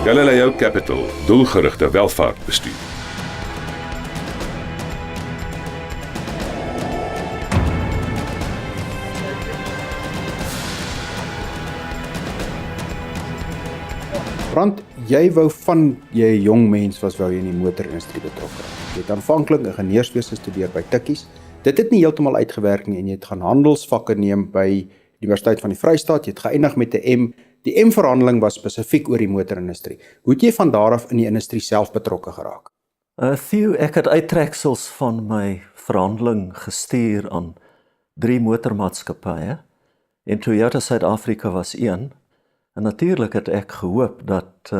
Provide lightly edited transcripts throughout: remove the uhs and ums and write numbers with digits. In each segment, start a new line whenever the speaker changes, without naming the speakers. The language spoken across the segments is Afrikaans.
Galileo Capital, doelgerigte welvaartbestuur.
Brand, jy wou van jy 'n jong mens was, wou jy in die motorindustrie betrokke raak. Jy het aanvanklik ingenieurswese gestudeer by Tikkies. Dit het nie heeltemal uitgewerk nie en jy het gaan handelsvakke neem by Universiteit van die Vrystaat. Jy het geëindig met 'n M. Die M-verhandeling was spesifiek oor die motorindustrie. Hoe het jy van daar af in die industrie self betrokke geraak?
Theo, ek het uittreksels van my verhandeling gestuur aan 3 motormaatskappye en Toyota Suid-Afrika was een. En natuurlik het ek gehoop dat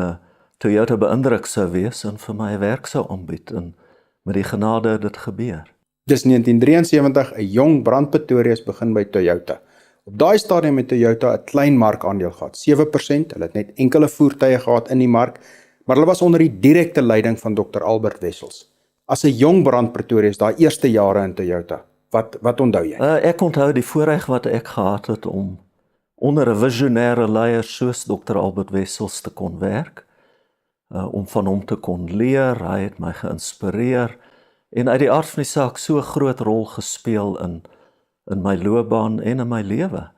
Toyota beïndruk sou wees en vir my werk sou aanbied en met die genade het dit gebeur.
Dis 1973, 'n jong Brand Pretorius begin by Toyota. Op daai stadium het Toyota 'n klein markandeel gehad, 7%. Hulle het net enkele voertuie gehad in die mark, maar hulle was onder die direkte leiding van Dr. Albert Wessels. As 'n jong Brand Pretorius, daai eerste jare in Toyota, wat onthou jy?
Ek onthou die voorreg wat ek gehad het om onder 'n visionêre leier soos Dr. Albert Wessels te kon werk, om van hom te kon leer. Hy het my geïnspireer en uit die aard van die saak so 'n groot rol gespeel in my loopbaan en in my lewe.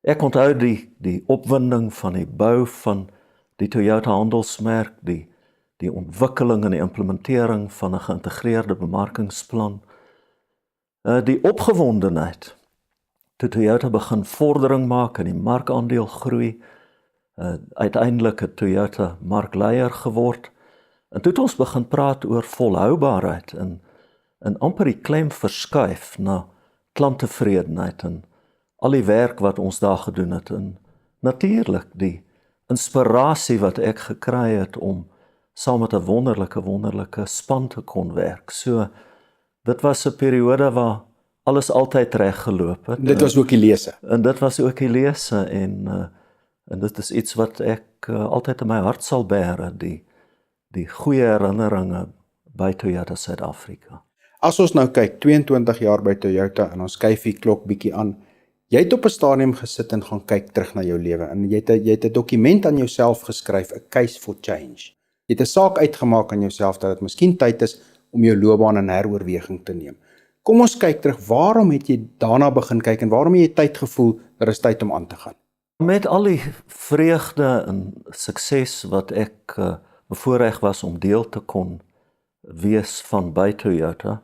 Ek onthou die opwinding van die bou van die Toyota handelsmerk, die ontwikkeling en die implementering van 'n geïntegreerde bemarkingsplan, die opgewondenheid toe Toyota begin vordering maak en die markandeel groei, uiteindelik het Toyota markleier geword, en toe het ons begin praat oor volhoubaarheid en amper die klem verskuif na klanttevredenheid en al die werk wat ons daar gedoen het, en natuurlik die inspirasie wat ek gekry het om saam met 'n wonderlike span te kon werk. So, dit was 'n periode waar alles altyd reg geloop het.
Dit was ook die lese.
En dit was ook die lese en dit is iets wat ek altyd in my hart sal bære, die goeie herinneringe by Toyota Suid-Afrika.
As ons nou kyk, 22 jaar by Toyota en ons skuif die klok bietjie aan, jy het op 'n stadium gesit en gaan kyk terug na jou lewe en jy het 'n dokument aan jouself geskryf, 'n case for change. Jy het 'n saak uitgemaak aan jouself dat dit miskien tyd is om jou loopbaan in heroorweging te neem. Kom ons kyk terug, waarom het jy daarna begin kyk en waarom het jy tyd gevoel dat is tyd om aan te gaan?
Met al die vreugde en sukses wat ek bevoorreg was om deel te kon wees van by Toyota,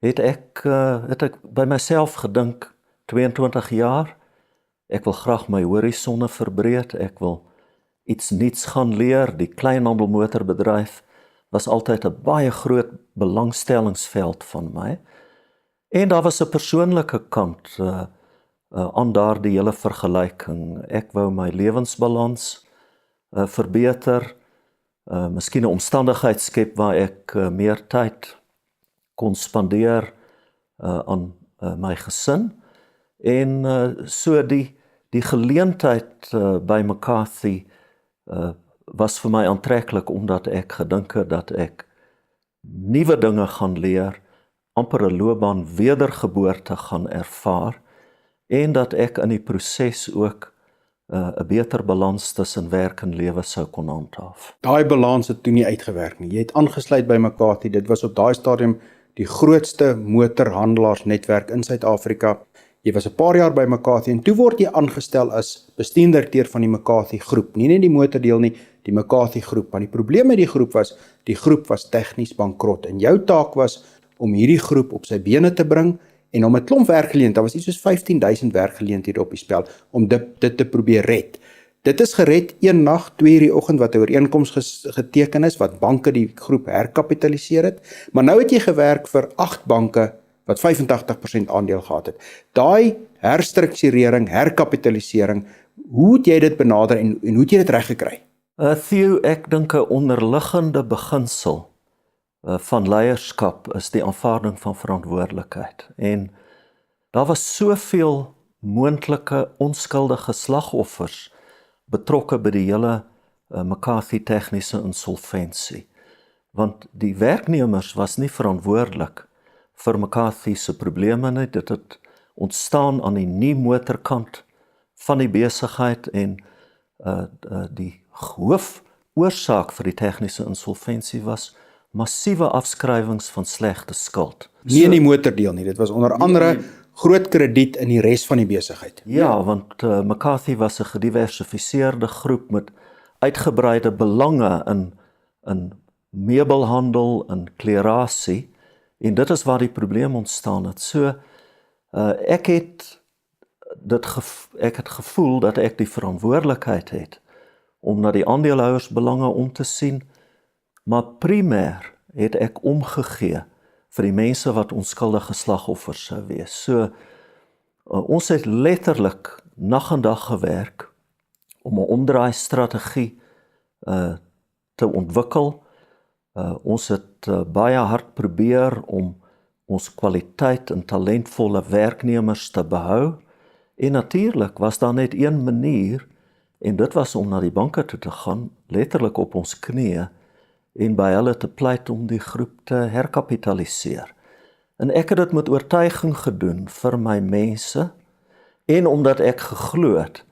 het ek by myself gedink, 22 jaar, ek wil graag my horisonne verbreed, ek wil iets nuuts gaan leer. Die kleinhandelmotorbedryf was altyd 'n baie groot belangstellingsveld van my. En daar was 'n persoonlike kant aan daardie hele vergelyking. Ek wou my lewensbalans verbeter, miskien 'n omstandigheid skep waar ek meer tyd kon spandeer aan my gesin. En so die geleentheid by McCarthy was vir my aantreklik omdat ek gedink het dat ek nuwe dinge gaan leer, amper 'n loopbaan wedergeboorte gaan ervaar en dat ek in die proses ook 'n beter balans tussen werk en lewe sou kon handhaaf.
Daai balans het toe nie uitgewerk nie. Jy het aangesluit by McCarthy. Dit was op daai stadium die grootste motorhandelaarsnetwerk in Suid-Afrika. Jy was 'n paar jaar by McCarthy en toe word jy aangestel as bestuurder van die McCarthy groep. Nie net die motordeel nie, die McCarthy groep. Want die probleem met die groep was tegnies bankrot en jou taak was om hierdie groep op sy bene te bring en om 'n klomp werkgeleenthede, daar was iets soos 15,000 werkgeleenthede op die spel, om dit te probeer red. Dit is gered een nag, 2:00 die oggend wat 'n ooreenkoms geteken is, wat banke die groep herkapitaliseer het, maar nou het jy gewerk vir 8 banke wat 85% aandeel gehad het. Daai herstrukturering, herkapitalisering, hoe het jy dit benader en hoe het jy dit reg gekry?
Theo, ek dink 'n onderliggende beginsel van leierskap is die aanvaarding van verantwoordelikheid. En daar was soveel moontlike onskuldige slagoffers betrokke by die hele McCarthy tegniese insolventie. Want die werknemers was nie verantwoordelik vir McCarthy se probleme nie. Dit het ontstaan aan die nie motorkant van die besigheid en die hoof oorsaak vir die tegniese insolventie was massiewe afskrywings van slegte skuld.
Nie in die motordeel nie, dit was onder andere groot krediet in die res van die besigheid.
Ja, want McCarthy was 'n gediversifiseerde groep met uitgebreide belange in meubelhandel en klerasie, en dit is waar die probleem ontstaan het. So, ek het gevoel dat ek die verantwoordelikheid het om na die aandeelhouersbelange om te sien, maar primêr het ek omgegee vir die mense wat onskuldige slagoffers sou wees. So, ons het letterlik nag en dag gewerk om 'n omdraaistrategie te ontwikkel. Ons het baie hard probeer om ons kwaliteit en talentvolle werknemers te behou, en natuurlik was daar net een manier, en dit was om na die banke toe te gaan, letterlik op ons knieë, en by hulle te pleit om die groep te herkapitaliseer. En ek het dit met oortuiging gedoen vir my mense, en omdat ek geglo het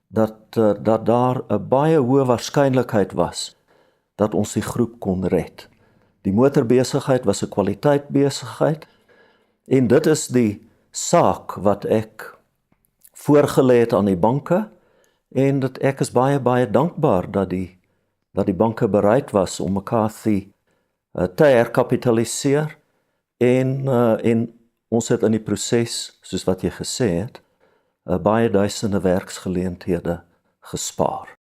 dat daar 'n baie hoë waarskynlikheid was dat ons die groep kon red. Die motorbesigheid was 'n kwaliteitbesigheid, en dit is die saak wat ek voorgelê het aan die banke, en dat ek is baie dankbaar dat die banke bereid was om McCarthy te herkapitaliseer, en ons het in die proses, soos wat jy gesê het, baie duisende werksgeleenthede gespaar.